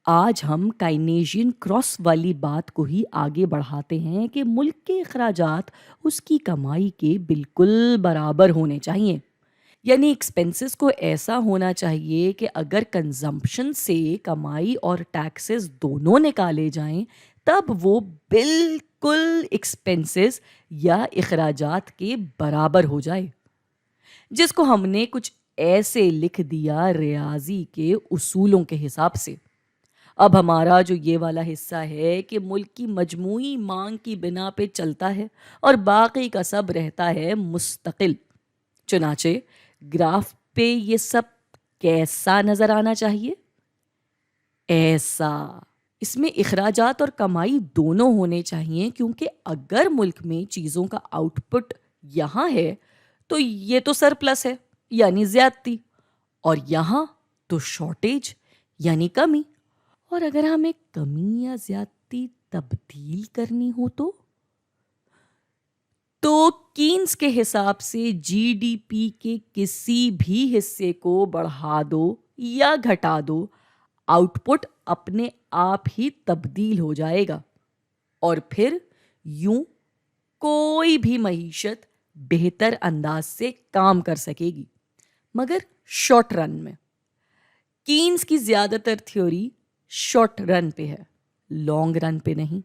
آج ہم کائنیشین کراس والی بات کو ہی آگے بڑھاتے ہیں کہ ملک کے اخراجات اس کی کمائی کے بالکل برابر ہونے چاہیے. یعنی ایکسپنسز کو ایسا ہونا چاہیے کہ اگر کنزمپشن سے کمائی اور ٹیکسز دونوں نکالے جائیں تب وہ بالکل ایکسپنسز یا اخراجات کے برابر ہو جائے، جس کو ہم نے کچھ ایسے لکھ دیا ریاضی کے اصولوں کے حساب سے. اب ہمارا جو یہ والا حصہ ہے کہ ملک کی مجموعی مانگ کی بنا پہ چلتا ہے اور باقی کا سب رہتا ہے مستقل. چنانچہ گراف پہ یہ سب کیسا نظر آنا چاہیے؟ ایسا. اس میں اخراجات اور کمائی دونوں ہونے چاہیے، کیونکہ اگر ملک میں چیزوں کا آؤٹ پٹ یہاں ہے تو یہ تو سرپلس ہے یعنی زیادتی، اور یہاں تو شارٹیج یعنی کمی. اور اگر ہمیں کمی یا زیادتی تبدیل کرنی ہو تو کینز کے حساب سے جی ڈی پی کے کسی بھی حصے کو بڑھا دو یا گھٹا دو، آؤٹ پٹ اپنے آپ ہی تبدیل ہو جائے گا، اور پھر یوں کوئی بھی معیشت بہتر انداز سے کام کر سکے گی، مگر شارٹ رن میں. کینز کی زیادہ تر تھیوری شارٹ رن پہ ہے، لانگ رن پہ نہیں.